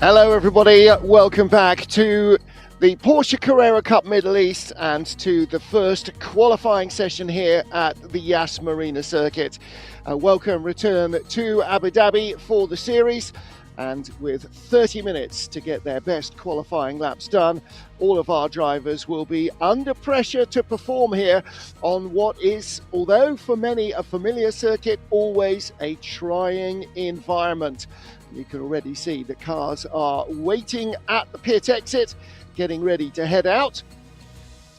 Hello everybody, welcome back to the Porsche Carrera Cup Middle East and to the first qualifying session here at the Yas Marina circuit. Welcome return to Abu Dhabi for the series, and with 30 minutes to get their best qualifying laps done, all of our drivers will be under pressure to perform here on what is, although for many a familiar circuit, always a trying environment. You can already see the cars are waiting at the pit exit, getting ready to head out.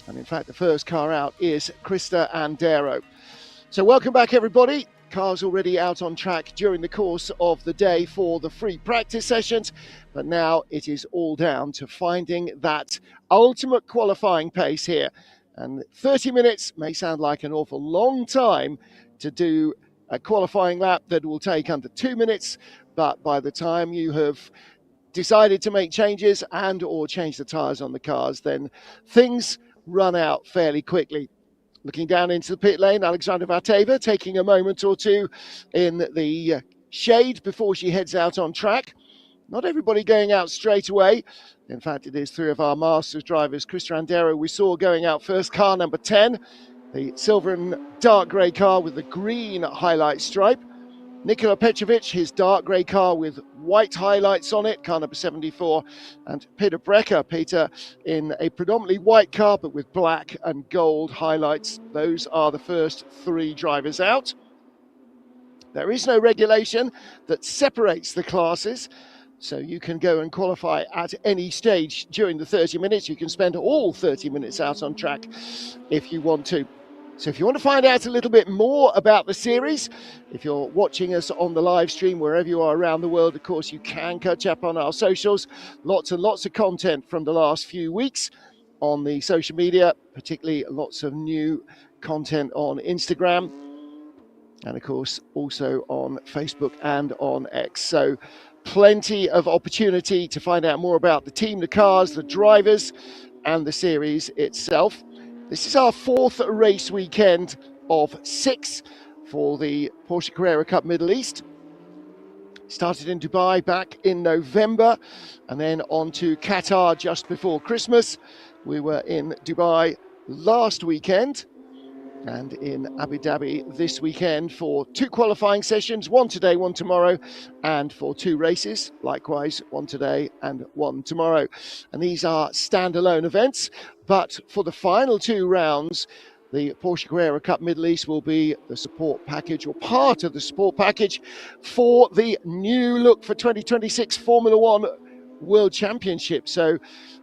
And in fact, the first car out is Krista Andero. So welcome back, everybody. Cars already out on track during the course of the day for the free practice sessions. But now it is all down to finding that ultimate qualifying pace here. And 30 minutes may sound like an awful long time to do a qualifying lap that will take under 2 minutes. But by the time you have decided to make changes and or change the tyres on the cars, then things run out fairly quickly. Looking down into the pit lane, Alexandra Vateva taking a moment or two in the shade before she heads out on track. Not everybody going out straight away. In fact, it is three of our Masters drivers. Krista Andero we saw going out first, car number 10, the silver and dark grey car with the green highlight stripe. Nikola Petrovic, his dark grey car with white highlights on it, car number 74. And Peter Brecker, Peter in a predominantly white car, but with black and gold highlights. Those are the first three drivers out. There is no regulation that separates the classes, so you can go and qualify at any stage during the 30 minutes. You can spend all 30 minutes out on track if you want to. So if you want to find out a little bit more about the series, if you're watching us on the live stream, wherever you are around the world, of course, you can catch up on our socials. Lots and lots of content from the last few weeks on the social media, particularly lots of new content on Instagram. And of course, also on Facebook and on X. So plenty of opportunity to find out more about the team, the cars, the drivers, and the series itself. This is our fourth race weekend of 6 for the Porsche Carrera Cup Middle East. Started in Dubai back in November and then on to Qatar just before Christmas. We were in Dubai last weekend and in Abu Dhabi this weekend for 2 qualifying sessions, 1 today, 1 tomorrow, and for 2 races, likewise 1 today and 1 tomorrow. And these are standalone events, but for the final 2 rounds, the Porsche Carrera Cup Middle East will be the support package, or part of the support package, for the new look for 2026 Formula One World Championship. So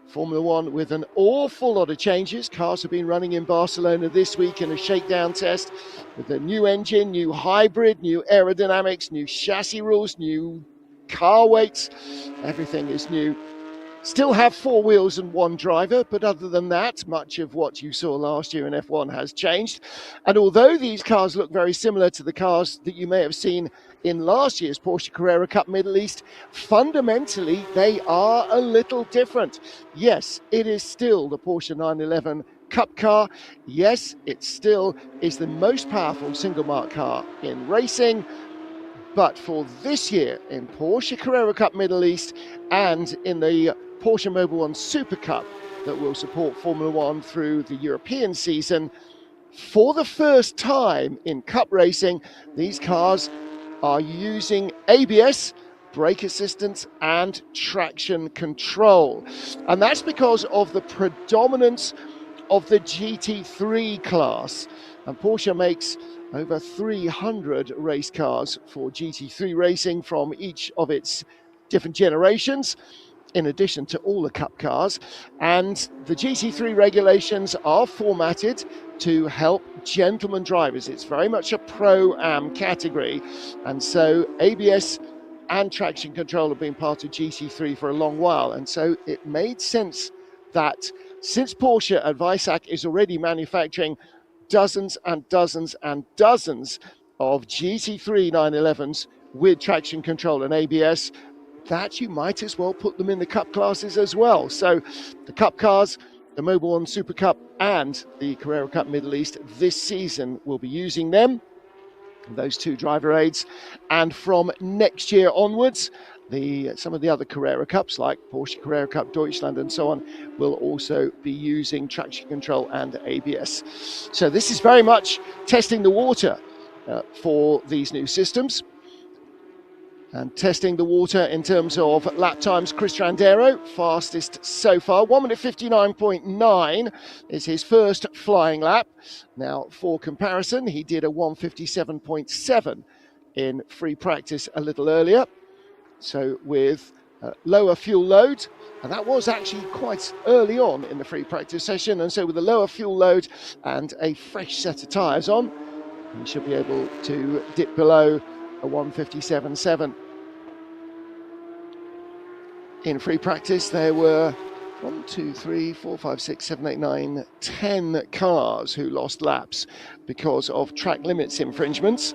Formula One with an awful lot of changes. Cars have been running in Barcelona this week in a shakedown test with a new engine, new hybrid, new aerodynamics, new chassis rules, new car weights. Everything is new. Still have 4 wheels and 1 driver, but other than that, much of what you saw last year in F1 has changed. And although these cars look very similar to the cars that you may have seen in last year's Porsche Carrera Cup Middle East, fundamentally they are a little different. Yes, it is still the Porsche 911 Cup car. Yes, it still is the most powerful single-marque car in racing. But for this year in Porsche Carrera Cup Middle East and in the Porsche Mobil One Super Cup that will support Formula One through the European season, for the first time in Cup racing, these cars are using ABS, brake assistance, and traction control. And that's because of the predominance of the GT3 class. And Porsche makes over 300 race cars for GT3 racing from each of its different generations, in addition to all the Cup cars. And the GT3 regulations are formatted to help gentleman drivers. It's very much a Pro-Am category. And so ABS and traction control have been part of GT3 for a long while. And so it made sense that since Porsche at Weissach is already manufacturing dozens and dozens and dozens of GT3 911s with traction control and ABS, that you might as well put them in the Cup classes as well. So the Cup cars, the Mobil One Super Cup and the Carrera Cup Middle East this season will be using them, those 2 driver aids. And from next year onwards, some of the other Carrera Cups, like Porsche Carrera Cup, Deutschland and so on, will also be using traction control and ABS. So this is very much testing the water for these new systems. And testing the water in terms of lap times, Chris Randero, fastest so far. 1 minute 59.9 is his first flying lap. Now, for comparison, he did a 1:57.7 in free practice a little earlier. So with lower fuel load, and that was actually quite early on in the free practice session. And so with a lower fuel load and a fresh set of tyres on, he should be able to dip below a 1:57.7. In free practice, there were 10 cars who lost laps because of track limits infringements,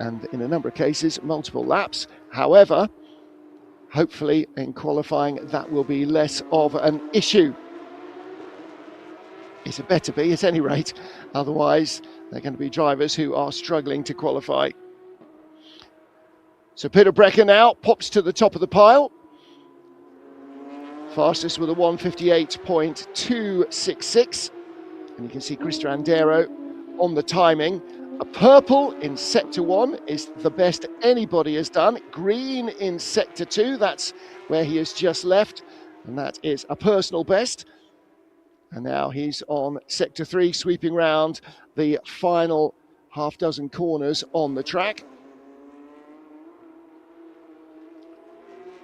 and in a number of cases, multiple laps. However, hopefully in qualifying, that will be less of an issue. It better be, at any rate. Otherwise, they're going to be drivers who are struggling to qualify. So Peter Brecker now pops to the top of the pile. Fastest with a 1:58.266. And you can see Chris Randero on the timing. A purple in Sector 1 is the best anybody has done. Green in Sector 2, that's where he has just left. And that is a personal best. And now he's on Sector 3, sweeping round the final half dozen corners on the track.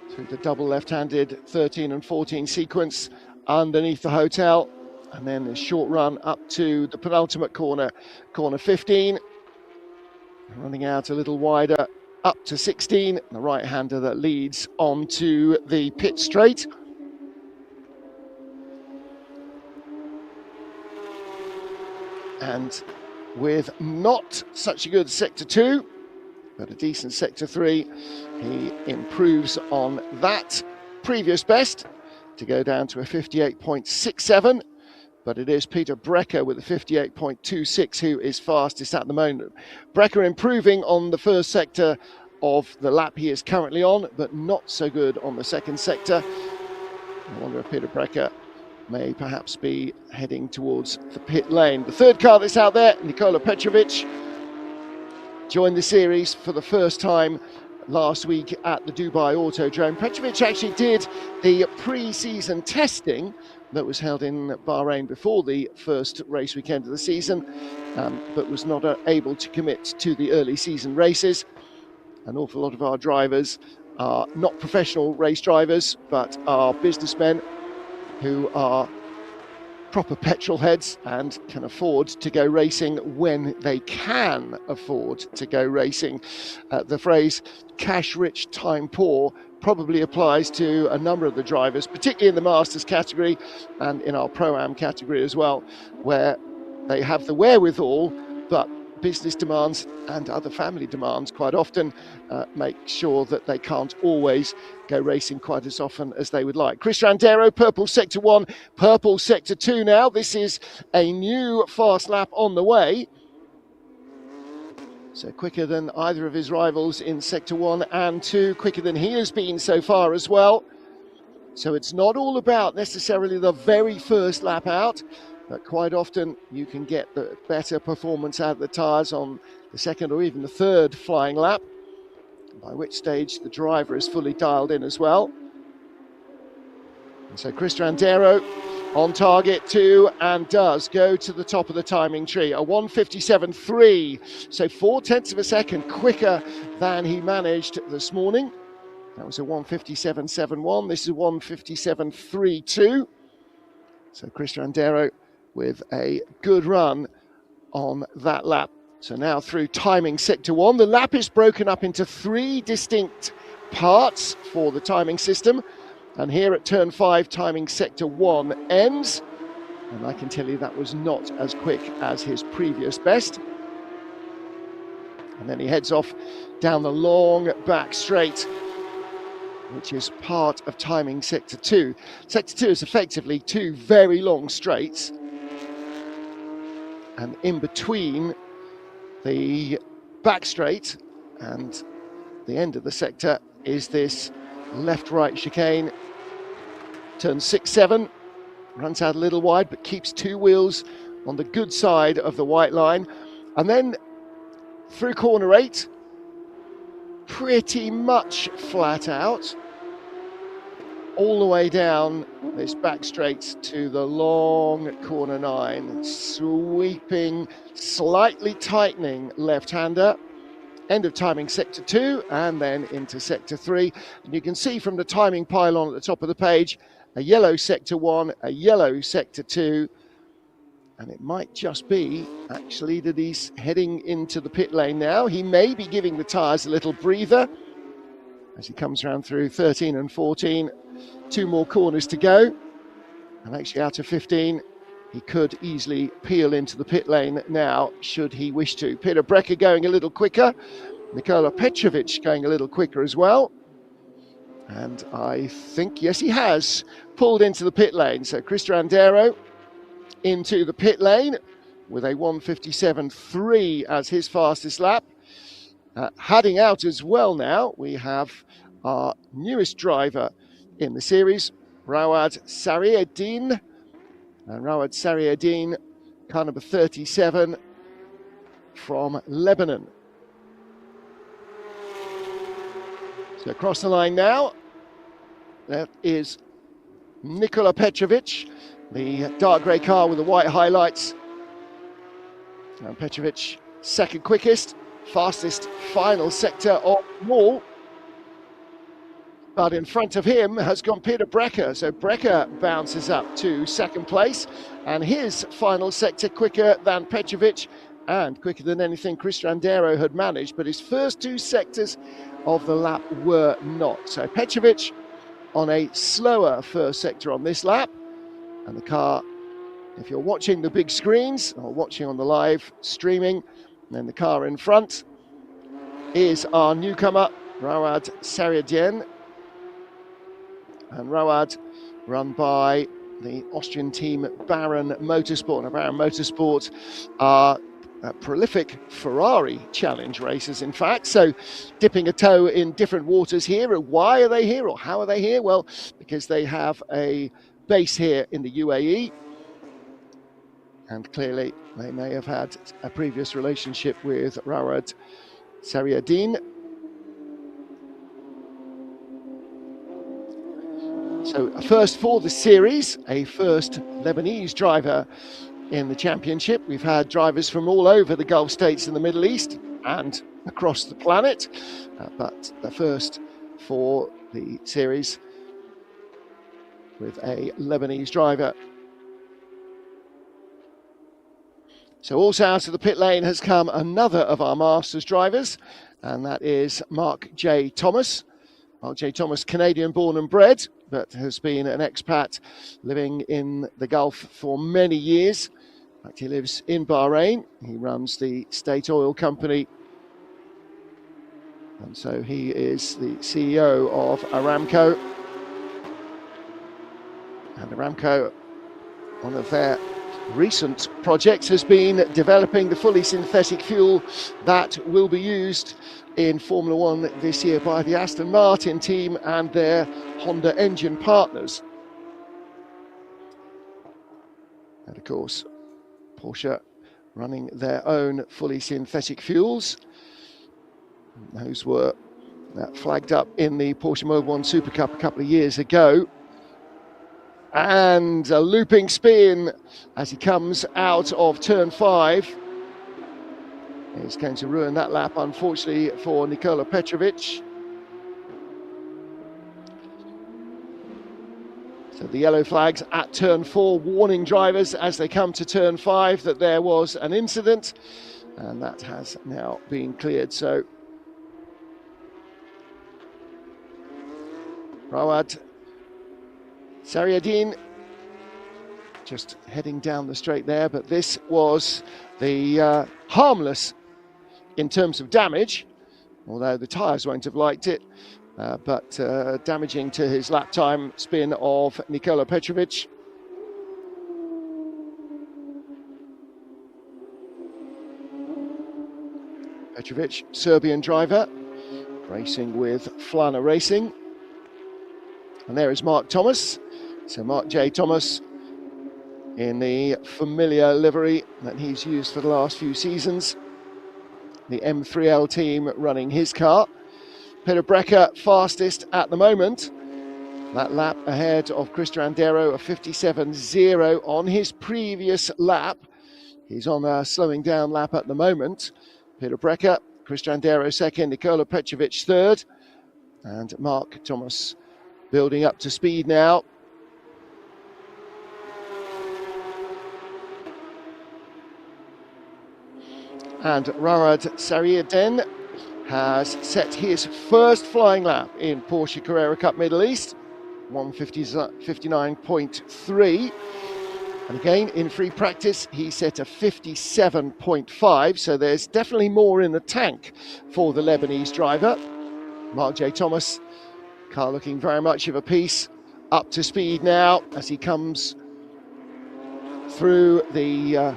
Through the double left-handed 13 and 14 sequence underneath the hotel, and then the short run up to the penultimate corner, corner 15, running out a little wider up to 16, the right-hander that leads onto the pit straight. And with not such a good Sector 2, but a decent Sector 3, he improves on that previous best to go down to a 58.67, but it is Peter Brecker with a 58.26 who is fastest at the moment. Brecker improving on the first sector of the lap he is currently on, but not so good on the second sector. I wonder if Peter Brecker may perhaps be heading towards the pit lane. The third car that's out there, Nikola Petrovic, joined the series for the first time last week at the Dubai Autodrome. Petrovic actually did the pre-season testing that was held in Bahrain before the first race weekend of the season, but was not able to commit to the early season races. An awful lot of our drivers are not professional race drivers, but are businessmen who are proper petrol heads and can afford to go racing when they can afford to go racing. The phrase cash rich, time poor probably applies to a number of the drivers, particularly in the Masters category and in our Pro-Am category as well, where they have the wherewithal, but business demands and other family demands quite often make sure that they can't always go racing quite as often as they would like. Chris Randero, purple Sector 1, purple Sector 2 now. This is a new fast lap on the way. So quicker than either of his rivals in Sector 1 and 2, quicker than he has been so far as well. So it's not all about necessarily the very first lap out, but quite often you can get the better performance out of the tyres on the second or even the third flying lap, by which stage the driver is fully dialed in as well. And so Chris Randero on target too, and does go to the top of the timing tree. A 1:57.3, so 0.4 of a second quicker than he managed this morning. That was a 1:57.71. This is 1:57.32. So Chris Randero with a good run on that lap. So now through timing Sector 1. The lap is broken up into 3 distinct parts for the timing system. And here at turn 5, timing Sector 1 ends. And I can tell you that was not as quick as his previous best. And then he heads off down the long back straight, which is part of timing Sector 2. Sector 2 is effectively 2 very long straights. And in between the back straight and the end of the sector is this left-right chicane. Turn 6, 7, runs out a little wide, but keeps two wheels on the good side of the white line. And then through corner 8, pretty much flat out, all the way down this back straight to the long corner 9, sweeping, slightly tightening left-hander. End of timing sector 2 and then into sector 3. And you can see from the timing pylon at the top of the page, a yellow sector 1, a yellow sector 2. And it might just be actually that he's heading into the pit lane now. He may be giving the tyres a little breather as he comes around through 13 and 14. 2 more corners to go. And actually out of 15, he could easily peel into the pit lane now, should he wish to. Peter Brecker going a little quicker. Nikola Petrovic going a little quicker as well. And I think, yes, he has pulled into the pit lane. So Cristian Andero into the pit lane with a 1:57.3 as his fastest lap. Heading out as well now, we have our newest driver in the series, Rawad Sarieddine. And Rawad Sarieddine, car number 37 from Lebanon. So across the line now, that is Nikola Petrovic, the dark grey car with the white highlights. And Petrovic, second quickest, fastest final sector of them all. But in front of him has gone Peter Brecker. So Brecker bounces up to second place, and his final sector quicker than Petrovic and quicker than anything Cristian Andero had managed. But his first 2 sectors of the lap were not. So Petrovic on a slower first sector on this lap. And the car, if you're watching the big screens or watching on the live streaming, then the car in front is our newcomer, Rawad Sarieddine. And Rawad, run by the Austrian team Baron Motorsport. Now, Baron Motorsport are prolific Ferrari challenge racers, in fact. So dipping a toe in different waters here. Why are they here, or how are they here? Well, because they have a base here in the UAE. And clearly they may have had a previous relationship with Rawad Sarieddine. So a first for the series, a first Lebanese driver in the championship. We've had drivers from all over the Gulf states and the Middle East and across the planet, but the first for the series with a Lebanese driver. So also out of the pit lane has come another of our Masters drivers, and that is Mark J. Thomas. Mark J. Thomas, Canadian born and bred, but has been an expat living in the Gulf for many years. In fact, he lives in Bahrain. He runs the state oil company. And so he is the CEO of Aramco. And Aramco, one of their recent projects has been developing the fully synthetic fuel that will be used in Formula One this year by the Aston Martin team and their Honda engine partners. And of course, Porsche running their own fully synthetic fuels. Those were flagged up in the Porsche Mobil 1 Super Cup a couple of years ago. And a looping spin as he comes out of turn 5. He's going to ruin that lap, unfortunately, for Nikola Petrovic. So the yellow flags at turn 4, warning drivers as they come to turn 5 that there was an incident, and that has now been cleared. So Rawad Sarieddine just heading down the straight there, but this was the harmless in terms of damage, although the tyres won't have liked it, but damaging to his lap time spin of Nikola Petrovic. Petrovic, Serbian driver, racing with Flana Racing. And there is Mark Thomas. So Mark J. Thomas in the familiar livery that he's used for the last few seasons. The M3L team running his car. Peter Brecker fastest at the moment. That lap ahead of Cristian Andero, a 57.0 on his previous lap. He's on a slowing down lap at the moment. Peter Brecker, Cristian Andero second, Nikola Petrovic third, and Mark Thomas building up to speed now. And Rawad Sariaden has set his first flying lap in Porsche Carrera Cup Middle East, 1:59.3. And again, in free practice, he set a 57.5, so there's definitely more in the tank for the Lebanese driver. Mark J. Thomas, car looking very much of a piece, up to speed now as he comes through the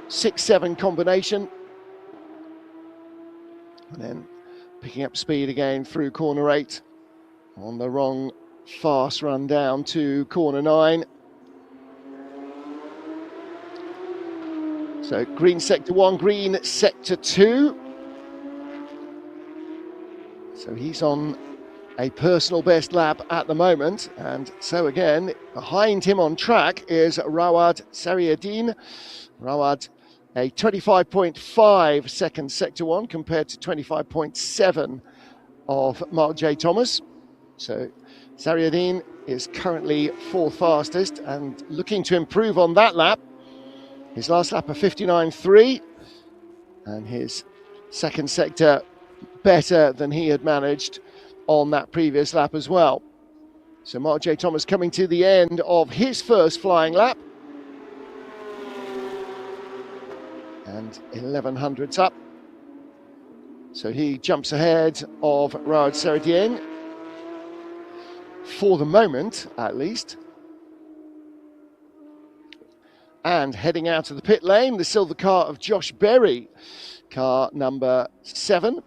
6-7 combination. And then picking up speed again through corner 8 on the wrong fast run down to corner 9. So green sector 1, green sector 2. So he's on a personal best lap at the moment. And so again, behind him on track is Rawad Sariaden. Rawad, a 25.5 second sector 1 compared to 25.7 of Mark J. Thomas. So Sariaden is currently 4th fastest and looking to improve on that lap. His last lap, a 59.3, and his second sector better than he had managed on that previous lap as well. So Mark J. Thomas coming to the end of his first flying lap. And 1100s up. So he jumps ahead of Rawad Sariaden, for the moment at least. And heading out of the pit lane, the silver car of Josh Berry, car number 7.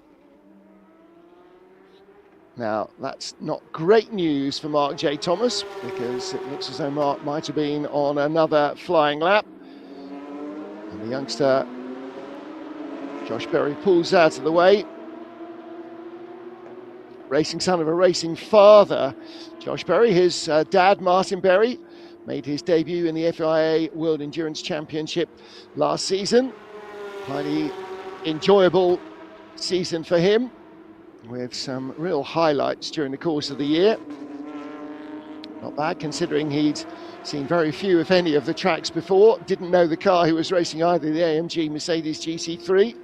Now, that's not great news for Mark J. Thomas, because it looks as though Mark might have been on another flying lap. And the youngster, Josh Berry, pulls out of the way. Racing son of a racing father, Josh Berry, his dad, Martin Berry, made his debut in the FIA World Endurance Championship last season. Highly enjoyable season for him, with some real highlights during the course of the year. Not bad, considering he'd seen very few, if any, of the tracks before. Didn't know the car he was racing either, the AMG Mercedes GC3.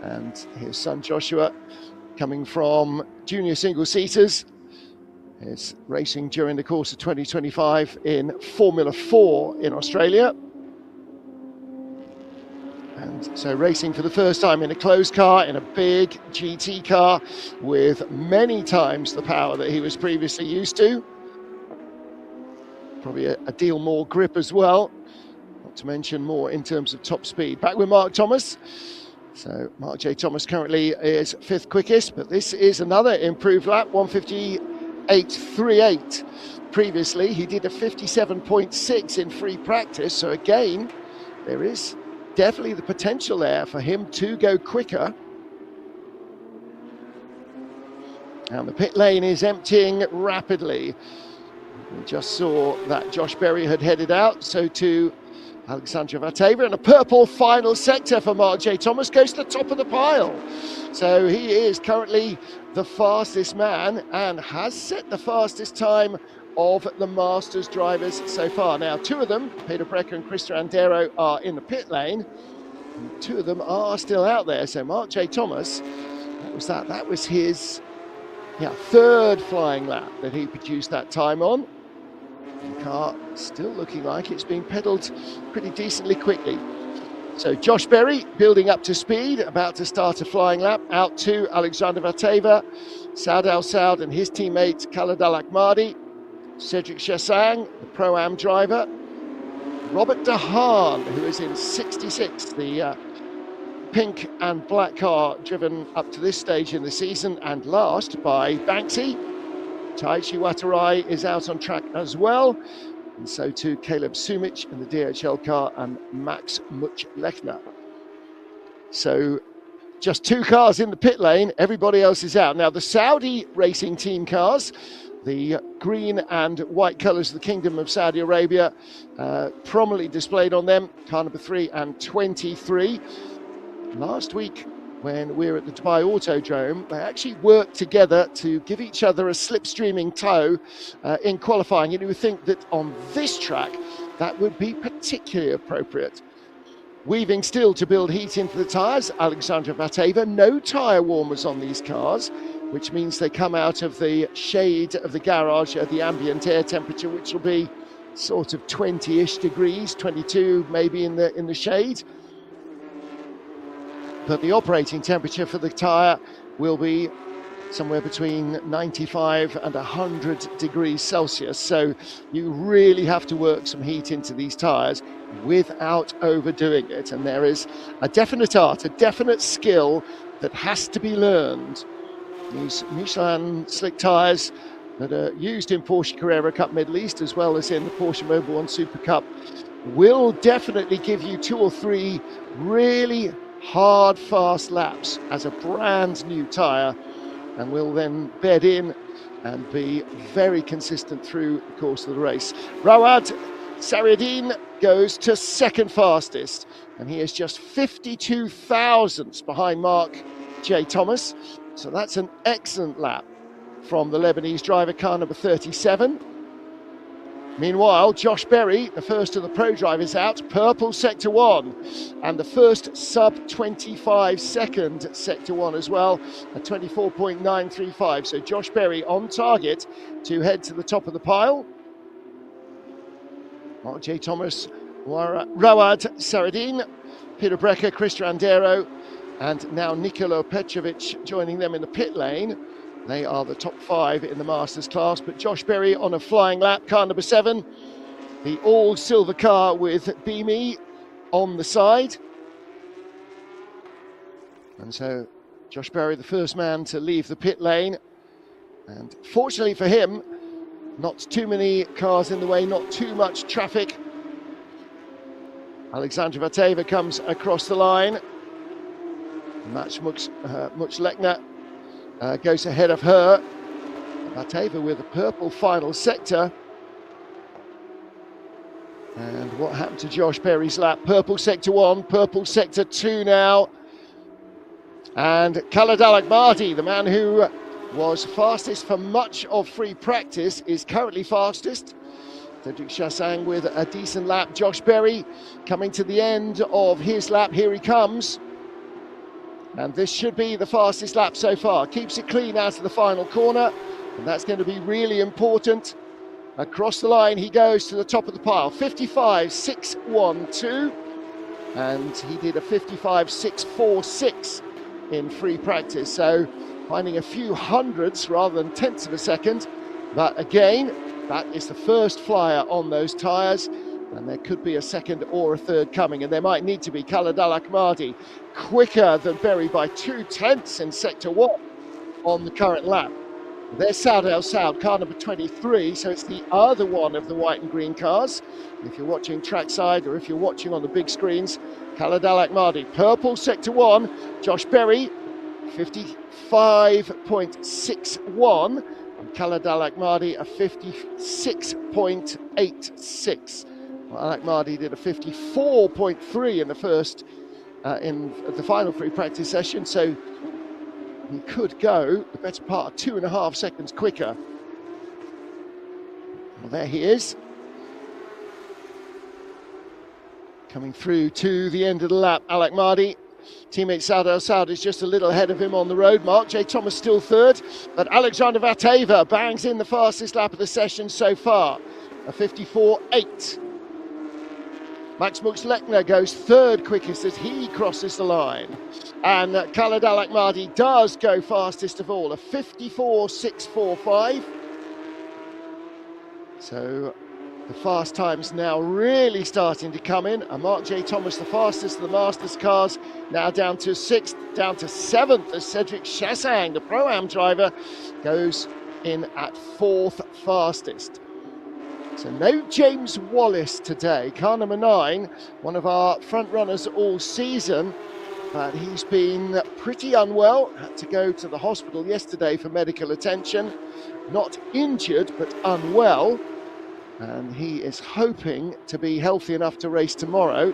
And his son Joshua, coming from junior single-seaters, is racing during the course of 2025 in Formula 4 in Australia. And so racing for the first time in a closed car, in a big GT car, with many times the power that he was previously used to. Probably a deal more grip as well, not to mention more in terms of top speed. Back with Mark Thomas. So Mark J. Thomas currently is 5th quickest, but this is another improved lap, 1:58.38. Previously, he did a 57.6 in free practice. So again, there is definitely the potential there for him to go quicker. And the pit lane is emptying rapidly. We just saw that Josh Berry had headed out, so too Alexandra Vateva, and a purple final sector for Mark J. Thomas goes to the top of the pile. So he is currently the fastest man and has set the fastest time of the Masters drivers so far. Now, 2 of them, Peter Brecker and Cristian Andero, are in the pit lane. And 2 of them are still out there. So Mark J. Thomas, that was his 3rd flying lap that he produced that time on. The car still looking like it's being pedalled pretty decently quickly. So Josh Berry building up to speed, about to start a flying lap. Out to Alexander Vateva, Saad Al Saud and his teammate Khaled Al Ahmadi, Cedric Chassang, the Pro-Am driver, Robert De Haan, who is in 66, the pink and black car driven up to this stage in the season, and last by Banksy. Taichi Watarai is out on track as well, and so too Caleb Sumich in the DHL car and Max Much-Lechner. So just 2 cars in the pit lane, everybody else is out. Now the Saudi racing team cars, the green and white colours of the Kingdom of Saudi Arabia, prominently displayed on them, car number 3 and 23. Last week, when we were at the Dubai Autodrome, they actually worked together to give each other a slipstreaming tow in qualifying. And you would think that on this track, that would be particularly appropriate. Weaving still to build heat into the tyres, Alexandra Vateva. No tyre warmers on these cars, which means they come out of the shade of the garage at the ambient air temperature, which will be sort of 20-ish degrees, 22 maybe in the shade. But the operating temperature for the tyre will be somewhere between 95 and 100 degrees Celsius. So you really have to work some heat into these tyres without overdoing it. And there is a definite art, a definite skill that has to be learned. These Michelin slick tyres that are used in Porsche Carrera Cup Middle East as well as in the Porsche Mobil One Super Cup will definitely give you 2 or 3 really hard, fast laps as a brand new tyre, and will then bed in and be very consistent through the course of the race. Rawad Sariadin goes to second fastest, and he is just 52 thousandths behind Mark J. Thomas. So that's an excellent lap from the Lebanese driver, car number 37. Meanwhile, Josh Berry, the first of the pro drivers out, purple sector 1, and the first sub-25 second sector 1 as well, at 24.935. So Josh Berry on target to head to the top of the pile. Mark J. Thomas, Rawad Saradin, Peter Brecker, Chris Randero, and now Nikola Petrovic joining them in the pit lane. They are the top 5 in the Masters class, but Josh Berry on a flying lap, car number 7, the all-silver car with Beamy on the side. And so Josh Berry, the first man to leave the pit lane. And fortunately for him, not too many cars in the way, not too much traffic. Alexandra Vateva comes across the line. Much-Lechner goes ahead of her. Vateva with a purple final sector. And what happened to Josh Berry's lap? Purple sector 1, purple sector 2 now. And Khaled Al-Ahmadi, the man who was fastest for much of free practice, is currently fastest. Cedric Chassang with a decent lap. Josh Berry coming to the end of his lap. Here he comes. And this should be the fastest lap so far. Keeps it clean out of the final corner, and that's going to be really important. Across the line he goes to the top of the pile. 55.612, and he did a 55.646 in free practice. So finding a few hundredths rather than tenths of a second. But again, that is the first flyer on those tyres, and there could be a second or a third coming, and there might need to be. Khaled Al-Ahmadi quicker than Berry by 2/10 in sector 1 on the current lap. There's Saud El Saud, car number 23, so it's the other one of the white and green cars. If you're watching trackside or if you're watching on the big screens, Khaled Al-Ahmadi, purple sector 1, Josh Berry 55.61, and Khaled Al-Ahmadi a 56.86. Well, Al-Ahmadi did a 54.3 in the first, in the final free practice session, so he could go the better part of 2.5 seconds quicker. Well, there he is. Coming through to the end of the lap, Al-Ahmadi. Teammate Saud El Saud is just a little ahead of him on the road. Mark J. Thomas still third, but Alexander Vateva bangs in the fastest lap of the session so far, a 54.8. Max Much-Lechner goes third quickest as he crosses the line. And Khaled Al-Ahmadi does go fastest of all, a 54.645. So The fast times now really starting to come in. Mark J. Thomas, the fastest of the Masters cars, now down to 6th, down to 7th as Cedric Chassang, the Pro-Am driver, goes in at 4th fastest. So no James Wallace today, car number 9, one of our front runners all season, but he's been pretty unwell, had to go to the hospital yesterday for medical attention. Not injured, but unwell. And he is hoping to be healthy enough to race tomorrow.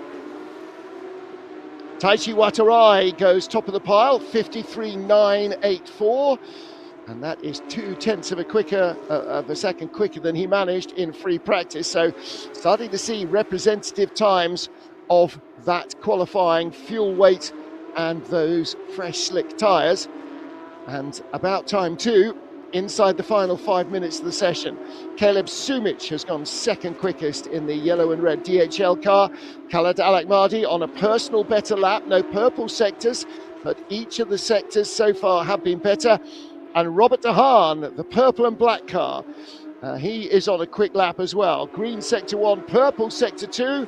Taichi Watarai goes top of the pile, 53.984. And that is 0.2 of a second quicker than he managed in free practice. So starting to see representative times of that qualifying fuel weight and those fresh slick tyres. And about time too, inside the final 5 minutes of the session. Caleb Sumich has gone second quickest in the yellow and red DHL car. Khaled Al-Ahmadi on a personal better lap, no purple sectors, but each of the sectors so far have been better. And Robert De Haan, the purple and black car, he is on a quick lap as well. Green sector 1, purple sector 2.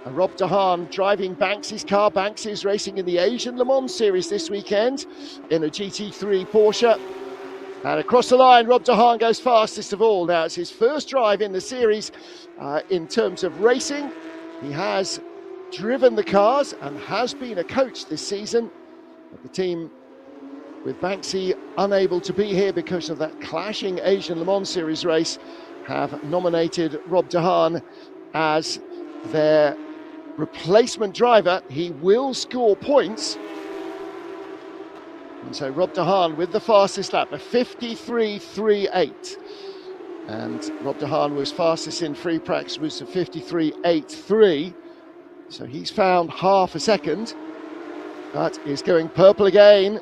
And Rob De Haan driving Banksy's car. Banksy is racing in the Asian Le Mans Series this weekend in a GT3 Porsche. And across the line, Rob De Haan goes fastest of all. Now, it's his first drive in the series in terms of racing. He has driven the cars and has been a coach this season. But the team, with Banksy unable to be here because of that clashing Asian Le Mans Series race, have nominated Rob De Haan as their replacement driver. He will score points. And so Rob De Haan with the fastest lap, a 53.38. And Rob De Haan was fastest in free practice, was a 53.83. So he's found half a second, but is going purple again.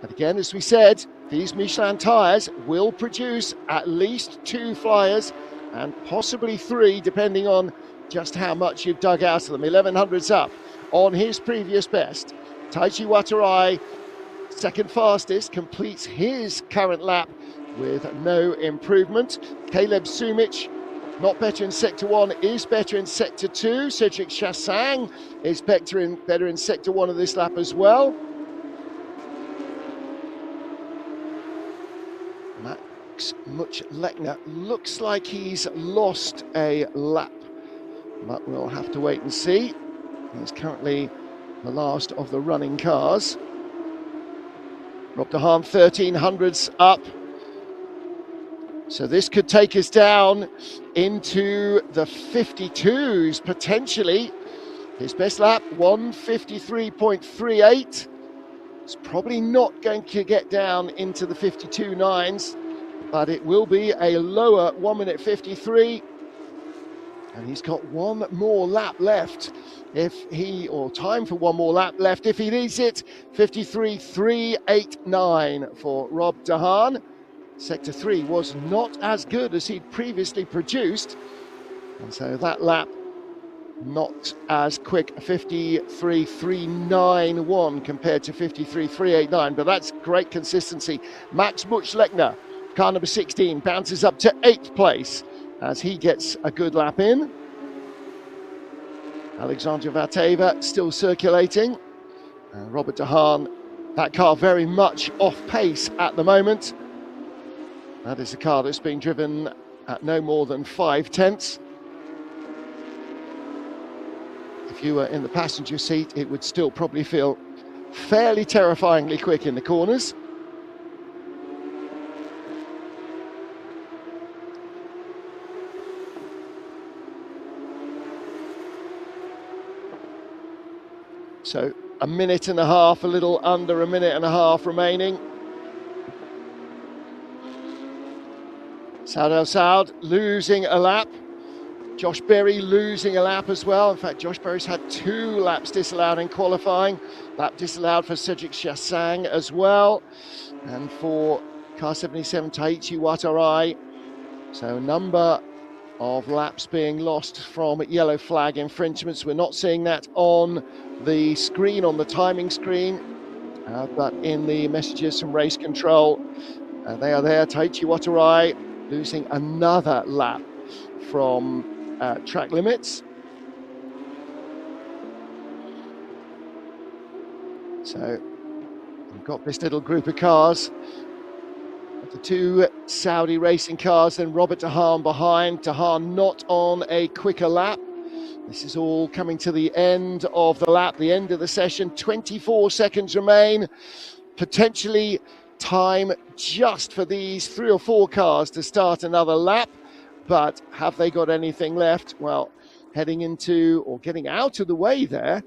And again, as we said, these Michelin tyres will produce at least 2 flyers and possibly 3, depending on just how much you've dug out of them. 1100s up on his previous best. Taichi Watarai, second fastest, completes his current lap with no improvement. Caleb Sumich, not better in sector 1, is better in sector 2. Cedric Chassang is better in sector 1 of this lap as well. Max Much-Lechner looks like he's lost a lap, but we'll have to wait and see. He's currently the last of the running cars. Rob De Haan 1300s up. So this could take us down into the 52s potentially. His best lap, 1:53.38. It's probably not going to get down into the 52.9s, but it will be a lower 1:53. And he's got one more lap left time for one more lap left if he needs it. 53.389 for Rob De Haan. Sector 3 was not as good as he'd previously produced. And so that lap not as quick, 53.391 compared to 53.389, but that's great consistency. Max Much-Lechner, car number 16, bounces up to 8th place as he gets a good lap in. Alexandra Vateva still circulating. Robert De Haan, that car very much off pace at the moment. That is a car that's being driven at no more than 5/10. If you were in the passenger seat, it would still probably feel fairly terrifyingly quick in the corners. So a minute and a half, a little under a minute and a half remaining. Saud El Saud losing a lap. Josh Berry losing a lap as well. In fact, Josh Berry's had 2 laps disallowed in qualifying. Lap disallowed for Cedric Chassang as well. And for car 77, Taichi Watarai. So a number of laps being lost from yellow flag infringements. We're not seeing that on the screen, on the timing screen, but in the messages from race control, they are there. Taichi Watarai losing another lap. from track limits. So we've got this little group of cars. The two Saudi racing cars, then Robert de Haan behind. De Haan not on a quicker lap. This is all coming to the end of the lap, the end of the session. 24 seconds remain. Potentially time just for these 3 or 4 cars to start another lap. But have they got anything left? Well, heading into or getting out of the way there.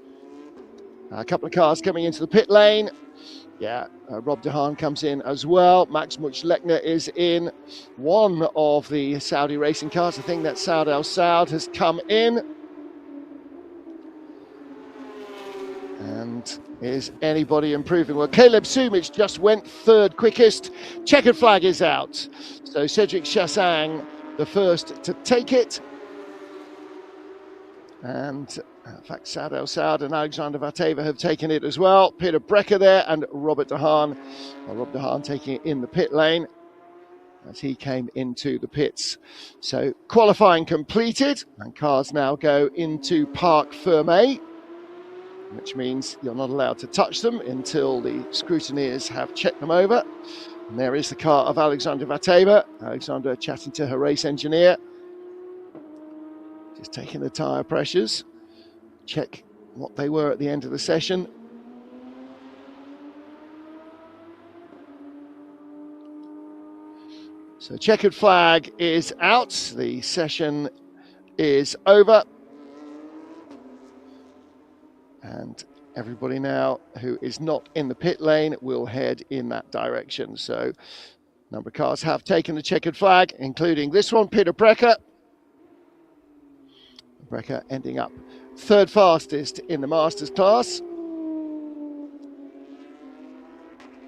A couple of cars coming into the pit lane. Yeah, Rob de Haan comes in as well. Max Muchlechner is in. One of the Saudi racing cars, I think that Saud Al Saud, has come in. And is anybody improving? Well, Caleb Sumich just went 3rd quickest. Checkered flag is out. So Cedric Chassang, the first to take it. And in fact, Saud Al Saud and Alexander Vateva have taken it as well. Peter Brecker there and Robert de Haan. Well, Rob de Haan taking it in the pit lane as he came into the pits. So qualifying completed, and cars now go into Parc Fermé, which means you're not allowed to touch them until the scrutineers have checked them over. And there is the car of Alexander Vateva. Alexander chatting to her race engineer. Just taking the tyre pressures. Check what they were at the end of the session. So checkered flag is out. The session is over. And everybody now who is not in the pit lane will head in that direction. So a number of cars have taken the checkered flag, including this one, Peter Brecker. Brecker ending up 3rd fastest in the Masters class.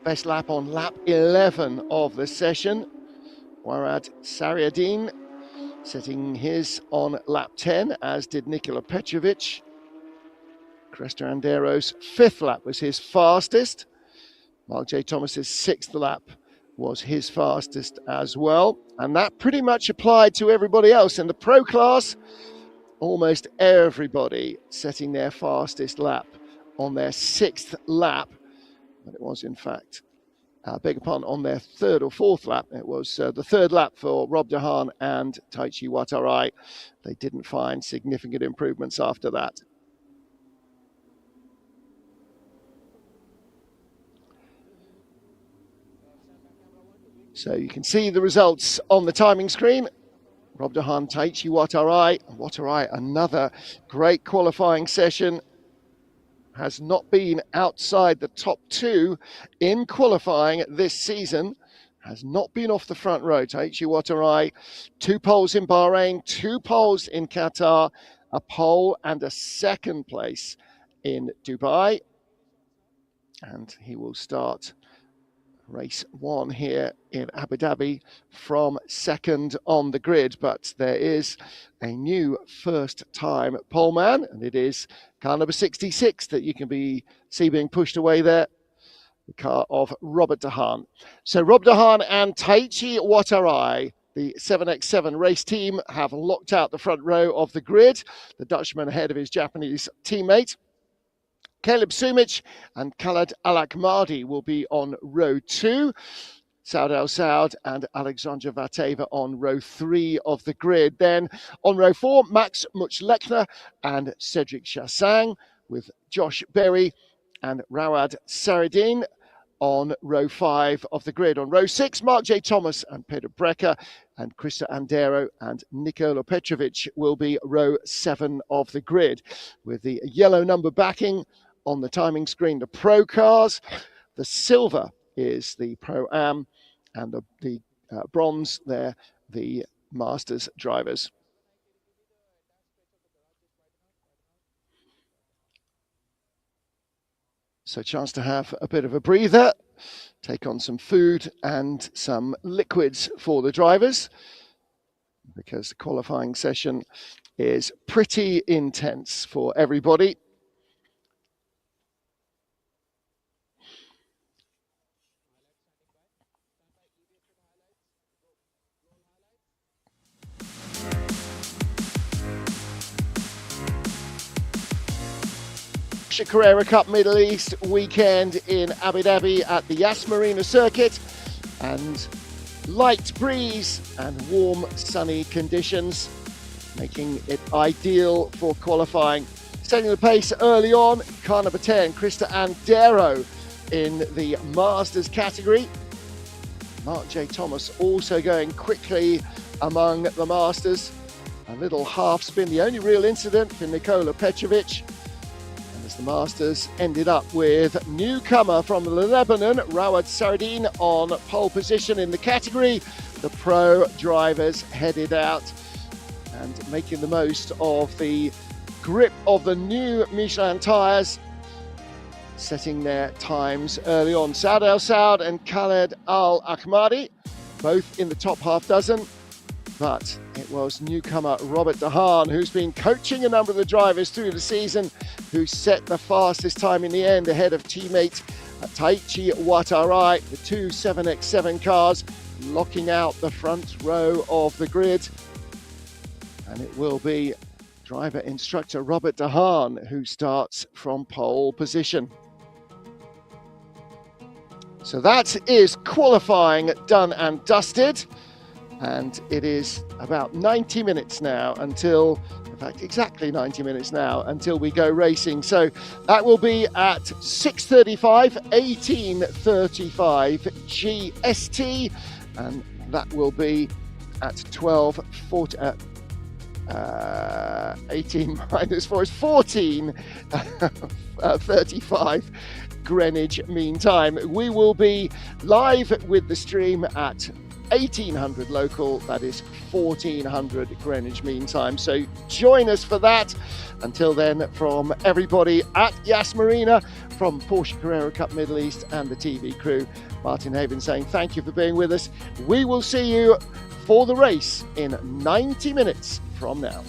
Best lap on lap 11 of the session. Warad Sariadin setting his on lap 10, as did Nikola Petrovic. Cresta Andero's 5th lap was his fastest. Mark J. Thomas's 6th lap was his fastest as well. And that pretty much applied to everybody else. In the pro class, almost everybody setting their fastest lap on their 6th lap. But it was, in fact, beg your pardon, on their 3rd or 4th lap. It was the 3rd lap for Rob de Haan and Taichi Watarai. They didn't find significant improvements after that. So you can see the results on the timing screen. Rob de Haan, Taichi Watarai. Watarai, another great qualifying session. Has not been outside the top 2 in qualifying this season. Has not been off the front row. Taichi Watarai, 2 poles in Bahrain, 2 poles in Qatar, a pole and a 2nd place in Dubai. And he will start race 1 here in Abu Dhabi from 2nd on the grid. But there is a new first-time poleman, and it is car number 66 that you can see being pushed away there, the car of Robert de Haan. So Rob de Haan and Taichi Watarai, the 7x7 race team, have locked out the front row of the grid. The Dutchman ahead of his Japanese teammate. Caleb Sumich and Khaled Al-Akmadi will be on row 2. Saud Al Saud and Alexandra Vateva on row 3 of the grid. Then on row 4, Max Muchlechner and Cedric Chassang, with Josh Berry and Rawad Saridin on row 5 of the grid. On row 6, Mark J. Thomas and Peter Brecker, and Crista Andero and Nikola Petrovic will be row 7 of the grid, with the yellow number backing on the timing screen the pro cars. The silver is the Pro-Am, and the bronze there, the Masters drivers. So chance to have a bit of a breather, take on some food and some liquids for the drivers, because the qualifying session is pretty intense for everybody. Porsche Carrera Cup Middle East weekend in Abu Dhabi at the Yas Marina circuit, and light breeze and warm sunny conditions making it ideal for qualifying. Setting the pace early on, car number 10, Krista Andero in the Masters category. Mark J. Thomas also going quickly among the Masters. A little half spin, the only real incident for Nikola Petrovic. And as the Masters ended up with newcomer from Lebanon, Rawad Sardine, on pole position in the category. The pro drivers headed out and making the most of the grip of the new Michelin tyres, setting their times early on. Saad El Saud and Khaled Al Ahmadi, both in the top half dozen, but it was newcomer Robert De Haan, who's been coaching a number of the drivers through the season, who set the fastest time in the end ahead of teammate Taichi Watarai, the two 7x7 cars, locking out the front row of the grid. And it will be driver instructor Robert De Haan who starts from pole position. So that is qualifying done and dusted, and it is about 90 minutes now until, in fact exactly 90 minutes now until we go racing. So that will be at 6:35, 18:35 GST, and that will be at 12:40. 18 minus 4 is 14:35 Greenwich Mean Time. We will be live with the stream at 1800 local, that is 1400 Greenwich Mean Time. So join us for that. Until then, from everybody at Yas Marina, from Porsche Carrera Cup Middle East and the TV crew, Martin Haven saying thank you for being with us. We will see you for the race in 90 minutes from now.